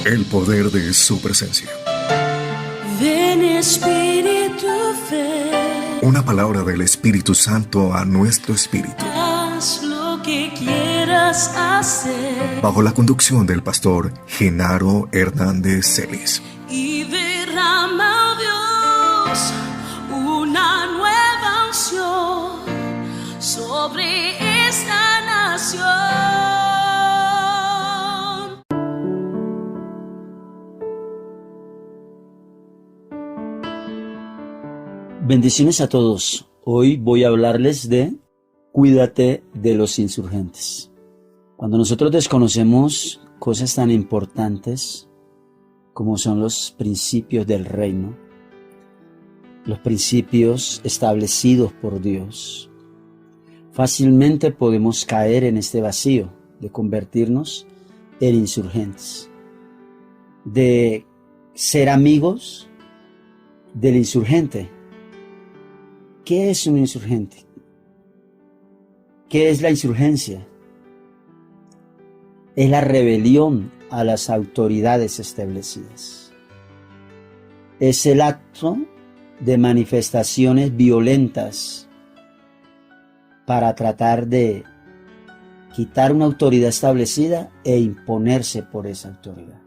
El poder de su presencia. Ven Espíritu, ven. Una palabra del Espíritu Santo a nuestro espíritu. Haz lo que quieras hacer. Bajo la conducción del pastor Genaro Hernández Celis. Y derrama, Dios, una nueva unción sobre esta nación. Bendiciones a todos. Hoy voy a hablarles de cuídate de los insurgentes. Cuando nosotros desconocemos cosas tan importantes como son los principios del reino, los principios establecidos por Dios, fácilmente podemos caer en este vacío de convertirnos en insurgentes, de ser amigos del insurgente. ¿Qué es un insurgente? ¿Qué es la insurgencia? Es la rebelión a las autoridades establecidas. Es el acto de manifestaciones violentas para tratar de quitar una autoridad establecida e imponerse por esa autoridad.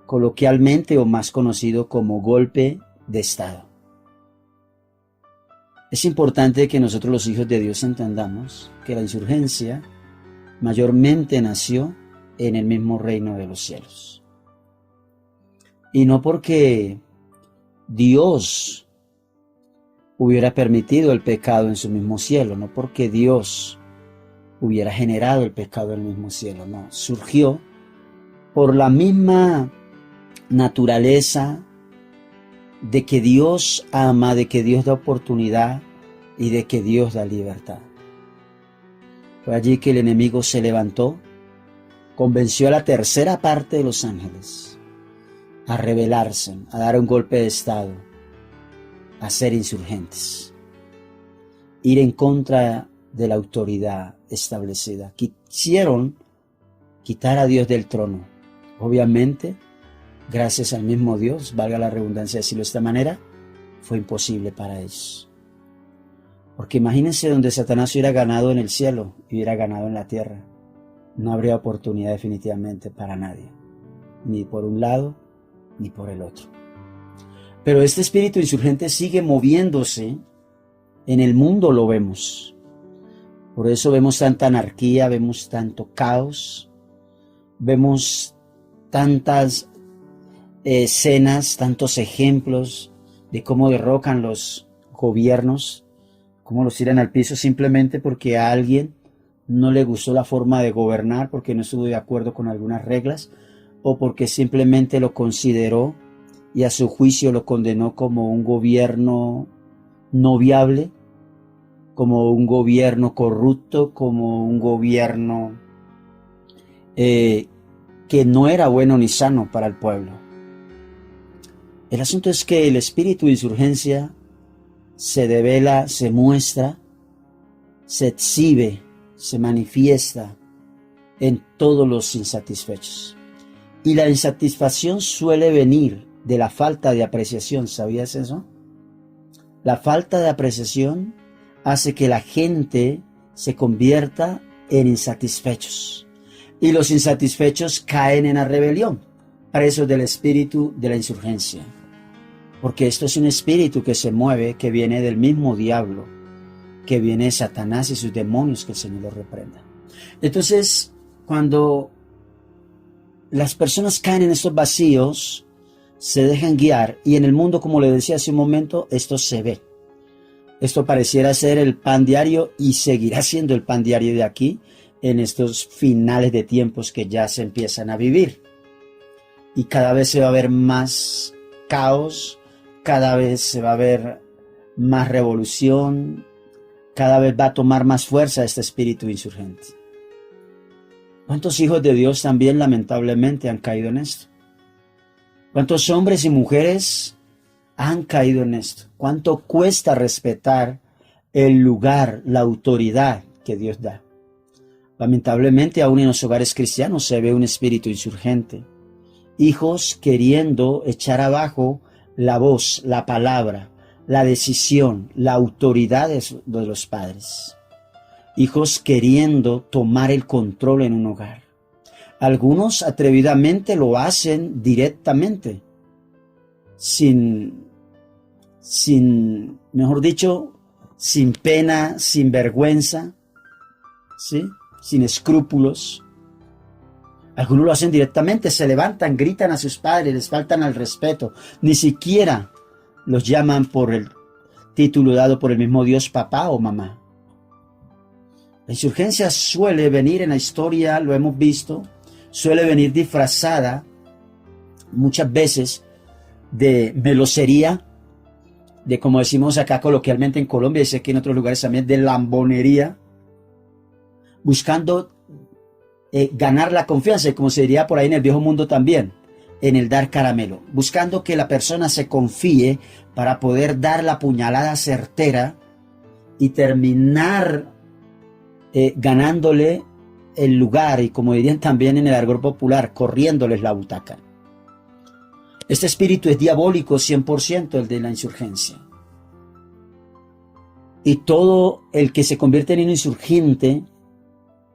Coloquialmente o más conocido como golpe de Estado. Es importante que nosotros los hijos de Dios entendamos que la insurgencia mayormente nació en el mismo reino de los cielos. Y no porque Dios hubiera permitido el pecado en su mismo cielo, no porque Dios hubiera generado el pecado en el mismo cielo, no. Surgió por la misma naturaleza de que Dios ama, de que Dios da oportunidad y de que Dios da libertad. Fue allí que el enemigo se levantó, convenció a la tercera parte de los ángeles a rebelarse, a dar un golpe de estado, a ser insurgentes, ir en contra de la autoridad establecida. Quisieron quitar a Dios del trono. Obviamente, gracias al mismo Dios, valga la redundancia decirlo de esta manera, fue imposible para ellos. Porque imagínense donde Satanás hubiera ganado en el cielo y hubiera ganado en la tierra. No habría oportunidad definitivamente para nadie, ni por un lado ni por el otro. Pero este espíritu insurgente sigue moviéndose. En el mundo lo vemos. Por eso vemos tanta anarquía, vemos tanto caos, vemos tantas escenas, tantos ejemplos de cómo derrocan los gobiernos, cómo los tiran al piso simplemente porque a alguien no le gustó la forma de gobernar, porque no estuvo de acuerdo con algunas reglas, o porque simplemente lo consideró y a su juicio lo condenó como un gobierno no viable, como un gobierno corrupto, como un gobierno que no era bueno ni sano para el pueblo. El asunto es que el espíritu de insurgencia se devela, se muestra, se exhibe, se manifiesta en todos los insatisfechos. Y la insatisfacción suele venir de la falta de apreciación. ¿Sabías eso? La falta de apreciación hace que la gente se convierta en insatisfechos. Y los insatisfechos caen en la rebelión, presos del espíritu de la insurgencia. Porque esto es un espíritu que se mueve, que viene del mismo diablo, que viene de Satanás y sus demonios, que el Señor los reprenda. Entonces, cuando las personas caen en estos vacíos, se dejan guiar, y en el mundo, como le decía hace un momento, esto se ve. Esto pareciera ser el pan diario y seguirá siendo el pan diario de aquí, en estos finales de tiempos que ya se empiezan a vivir. Y cada vez se va a ver más caos, cada vez se va a ver más revolución, cada vez va a tomar más fuerza este espíritu insurgente. ¿Cuántos hijos de Dios también lamentablemente han caído en esto? ¿Cuántos hombres y mujeres han caído en esto? ¿Cuánto cuesta respetar el lugar, la autoridad que Dios da? Lamentablemente, aún en los hogares cristianos se ve un espíritu insurgente. Hijos queriendo echar abajo la voz, la palabra, la decisión, la autoridad de los padres. Hijos queriendo tomar el control en un hogar. Algunos atrevidamente lo hacen directamente, mejor dicho, sin pena, sin vergüenza, ¿sí? Sin escrúpulos. Algunos lo hacen directamente, se levantan, gritan a sus padres, les faltan al respeto, ni siquiera los llaman por el título dado por el mismo Dios, papá o mamá. La insurgencia suele venir en la historia, lo hemos visto, suele venir disfrazada muchas veces de melosería, de, como decimos acá coloquialmente en Colombia, y sé que en otros lugares también, de lambonería, buscando ganar la confianza, y como se diría por ahí en el viejo mundo también, en el dar caramelo, buscando que la persona se confíe para poder dar la puñalada certera y terminar ganándole el lugar, y como dirían también en el argot popular, corriéndoles la butaca. Este espíritu es diabólico 100%, el de la insurgencia. Y todo el que se convierte en un insurgente,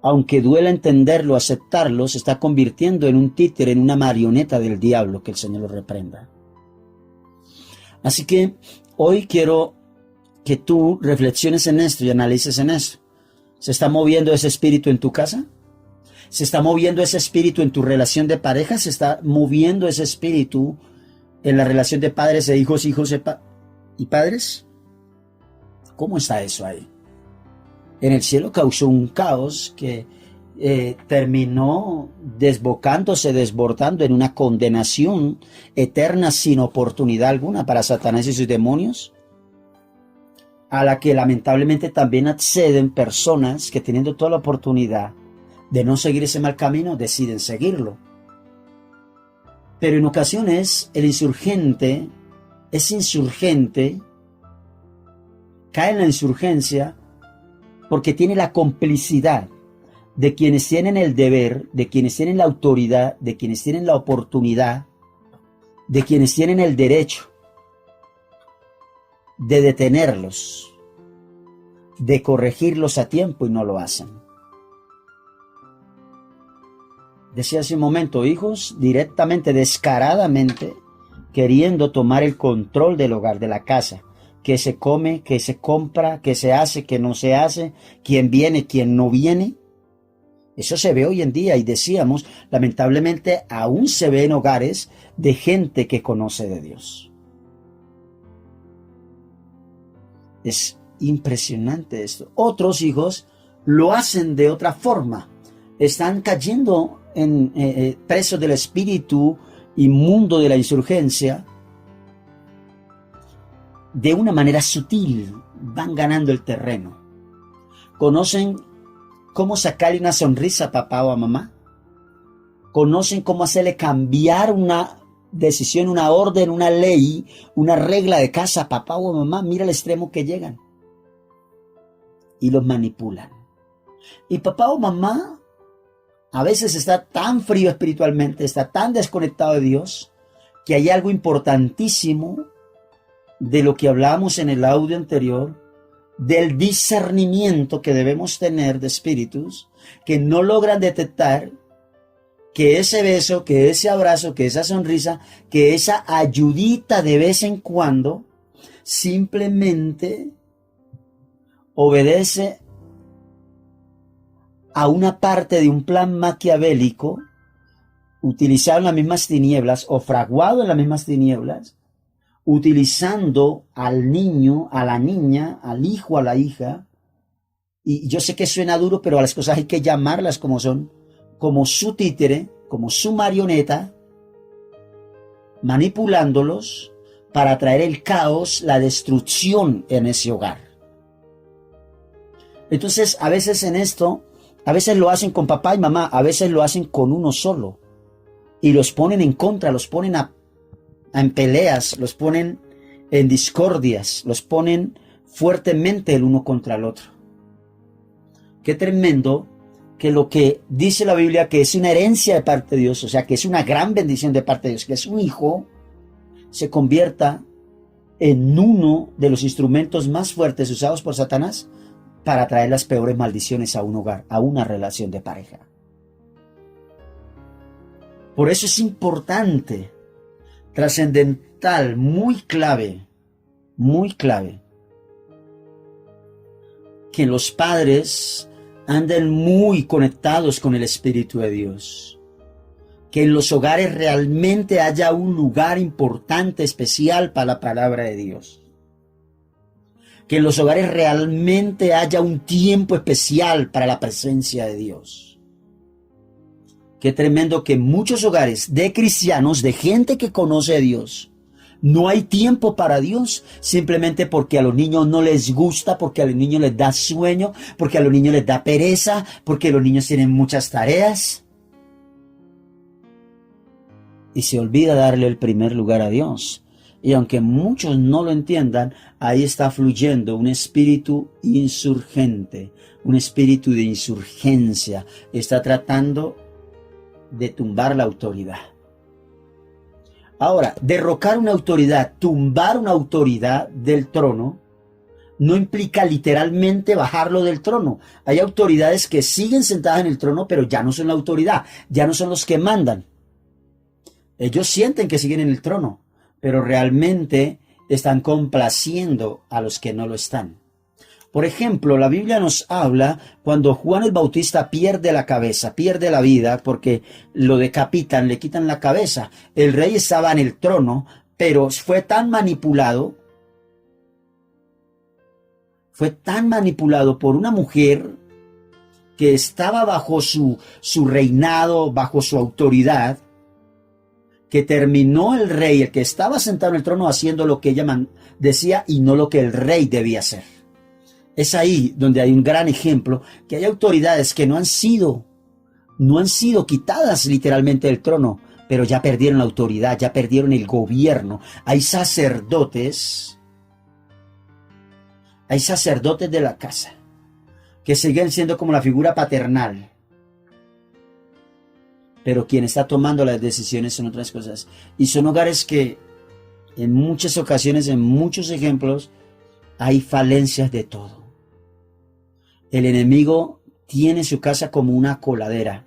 aunque duela entenderlo, aceptarlo, se está convirtiendo en un títere, en una marioneta del diablo, que el Señor lo reprenda. Así que hoy quiero que tú reflexiones en esto y analices en esto. ¿Se está moviendo ese espíritu en tu casa? ¿Se está moviendo ese espíritu en tu relación de pareja? ¿Se está moviendo ese espíritu en la relación de padres e hijos, y padres? ¿Cómo está eso ahí? En el cielo causó un caos que terminó desbordando en una condenación eterna sin oportunidad alguna para Satanás y sus demonios, a la que lamentablemente también acceden personas que, teniendo toda la oportunidad de no seguir ese mal camino, deciden seguirlo. Pero en ocasiones el insurgente cae en la insurgencia porque tiene la complicidad de quienes tienen el deber, de quienes tienen la autoridad, de quienes tienen la oportunidad, de quienes tienen el derecho de detenerlos, de corregirlos a tiempo, y no lo hacen. Decía hace un momento, hijos directamente, descaradamente, queriendo tomar el control del hogar, de la casa. Qué se come, qué se compra, qué se hace, qué no se hace, quién viene, quién no viene. Eso se ve hoy en día, y decíamos, lamentablemente aún se ve en hogares de gente que conoce de Dios. Es impresionante esto. Otros hijos lo hacen de otra forma. Están cayendo en presos del espíritu inmundo de la insurgencia. De una manera sutil van ganando el terreno. ¿Conocen cómo sacarle una sonrisa a papá o a mamá? ¿Conocen cómo hacerle cambiar una decisión, una orden, una ley, una regla de casa a papá o a mamá? Mira el extremo que llegan. Y los manipulan. Y papá o mamá a veces está tan frío espiritualmente, está tan desconectado de Dios, que hay algo importantísimo de lo que hablábamos en el audio anterior, del discernimiento que debemos tener de espíritus, que no logran detectar que ese beso, que ese abrazo, que esa sonrisa, que esa ayudita de vez en cuando, simplemente obedece a una parte de un plan maquiavélico, utilizado en las mismas tinieblas o fraguado en las mismas tinieblas, utilizando al niño, a la niña, al hijo, a la hija. Y yo sé que suena duro, pero a las cosas hay que llamarlas como son, como su títere, como su marioneta, manipulándolos para traer el caos, la destrucción en ese hogar. Entonces, a veces en esto, a veces lo hacen con papá y mamá, a veces lo hacen con uno solo. Y los ponen en contra, los ponen en peleas, los ponen en discordias, los ponen fuertemente el uno contra el otro. Qué tremendo que lo que dice la Biblia que es una herencia de parte de Dios, o sea, que es una gran bendición de parte de Dios, que es un hijo, se convierta en uno de los instrumentos más fuertes usados por Satanás para traer las peores maldiciones a un hogar, a una relación de pareja. Por eso es importante, trascendental, muy clave, que los padres anden muy conectados con el Espíritu de Dios. Que en los hogares realmente haya un lugar importante, especial para la palabra de Dios. Que en los hogares realmente haya un tiempo especial para la presencia de Dios. Qué tremendo que en muchos hogares de cristianos, de gente que conoce a Dios, no hay tiempo para Dios, simplemente porque a los niños no les gusta, porque a los niños les da sueño, porque a los niños les da pereza, porque los niños tienen muchas tareas. Y se olvida darle el primer lugar a Dios. Y aunque muchos no lo entiendan, ahí está fluyendo un espíritu insurgente, un espíritu de insurgencia. Está tratando de tumbar la autoridad. Ahora, derrocar una autoridad, tumbar una autoridad del trono, no implica literalmente bajarlo del trono. Hay autoridades que siguen sentadas en el trono, pero ya no son la autoridad, ya no son los que mandan. Ellos sienten que siguen en el trono, pero realmente están complaciendo a los que no lo están. Por ejemplo, la Biblia nos habla cuando Juan el Bautista pierde la cabeza, pierde la vida porque lo decapitan, le quitan la cabeza. El rey estaba en el trono, pero fue tan manipulado por una mujer que estaba bajo su reinado, bajo su autoridad, que terminó el rey, el que estaba sentado en el trono, haciendo lo que ella decía y no lo que el rey debía hacer. Es ahí donde hay un gran ejemplo, que hay autoridades que no han sido quitadas literalmente del trono, pero ya perdieron la autoridad, ya perdieron el gobierno. Hay sacerdotes de la casa que siguen siendo como la figura paternal, pero quien está tomando las decisiones son otras cosas. Y son hogares que en muchas ocasiones, en muchos ejemplos, hay falencias de todo. El enemigo tiene su casa como una coladera.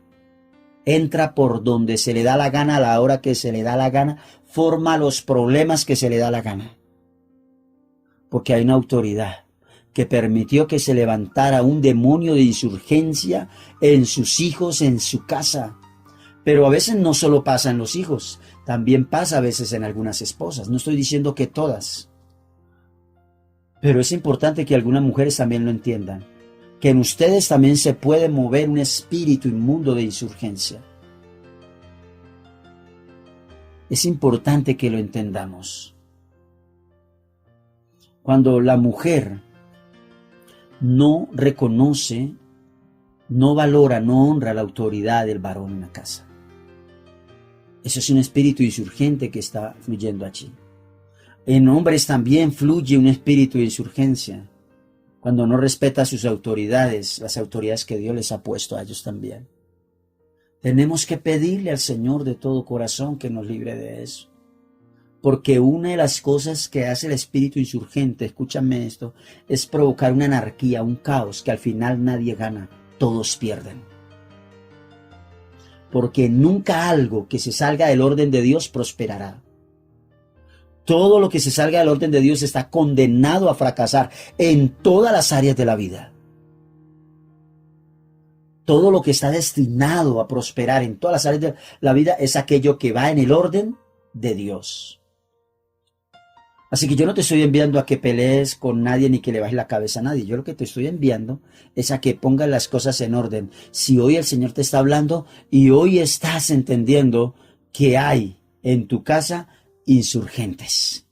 Entra por donde se le da la gana, a la hora que se le da la gana, forma los problemas que se le da la gana. Porque hay una autoridad que permitió que se levantara un demonio de insurgencia en sus hijos, en su casa. Pero a veces no solo pasa en los hijos, también pasa a veces en algunas esposas. No estoy diciendo que todas. Pero es importante que algunas mujeres también lo entiendan. Que en ustedes también se puede mover un espíritu inmundo de insurgencia. Es importante que lo entendamos. Cuando la mujer no reconoce, no valora, no honra la autoridad del varón en la casa. Eso es un espíritu insurgente que está fluyendo allí. En hombres también fluye un espíritu de insurgencia. Cuando no respeta sus autoridades, las autoridades que Dios les ha puesto a ellos también. Tenemos que pedirle al Señor de todo corazón que nos libre de eso. Porque una de las cosas que hace el espíritu insurgente, escúchame esto, es provocar una anarquía, un caos, que al final nadie gana, todos pierden. Porque nunca algo que se salga del orden de Dios prosperará. Todo lo que se salga del orden de Dios está condenado a fracasar en todas las áreas de la vida. Todo lo que está destinado a prosperar en todas las áreas de la vida es aquello que va en el orden de Dios. Así que yo no te estoy enviando a que pelees con nadie ni que le bajes la cabeza a nadie. Yo lo que te estoy enviando es a que pongas las cosas en orden. Si hoy el Señor te está hablando y hoy estás entendiendo que hay en tu casa insurgentes.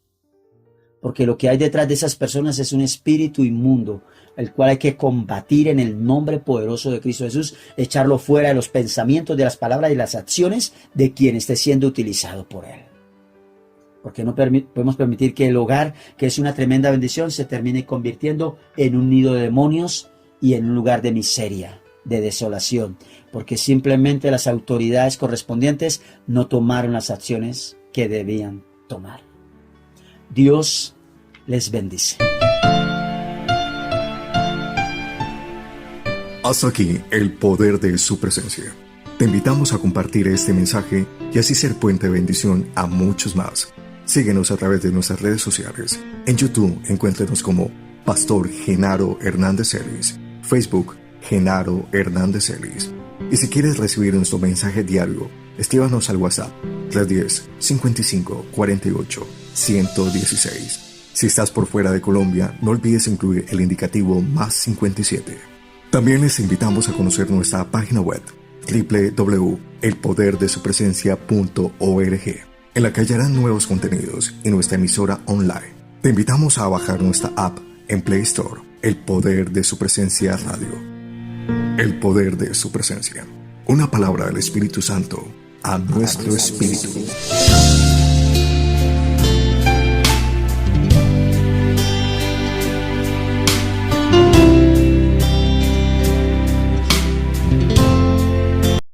Porque lo que hay detrás de esas personas es un espíritu inmundo, el cual hay que combatir en el nombre poderoso de Cristo Jesús, echarlo fuera de los pensamientos, de las palabras y las acciones de quien esté siendo utilizado por Él. Porque no podemos permitir que el hogar, que es una tremenda bendición, se termine convirtiendo en un nido de demonios y en un lugar de miseria. de desolación, porque simplemente las autoridades correspondientes no tomaron las acciones que debían tomar. Dios les bendice. Hasta aquí el poder de su presencia. Te invitamos a compartir este mensaje y así ser puente de bendición a muchos más. Síguenos a través de nuestras redes sociales. En YouTube, encuéntrenos como Pastor Genaro Hernández Celis, Facebook, Genaro Hernández Celis. Y si quieres recibir nuestro mensaje diario, escríbanos al WhatsApp 310-5548-116. Si estás por fuera de Colombia, no olvides incluir el indicativo +57. También les invitamos a conocer nuestra página web www.elpoderdesupresencia.org, en la que hallarán nuevos contenidos y nuestra emisora online. Te invitamos a bajar nuestra app en Play Store, El Poder de Su Presencia Radio. El Poder de Su Presencia. Una palabra del Espíritu Santo a nuestro espíritu.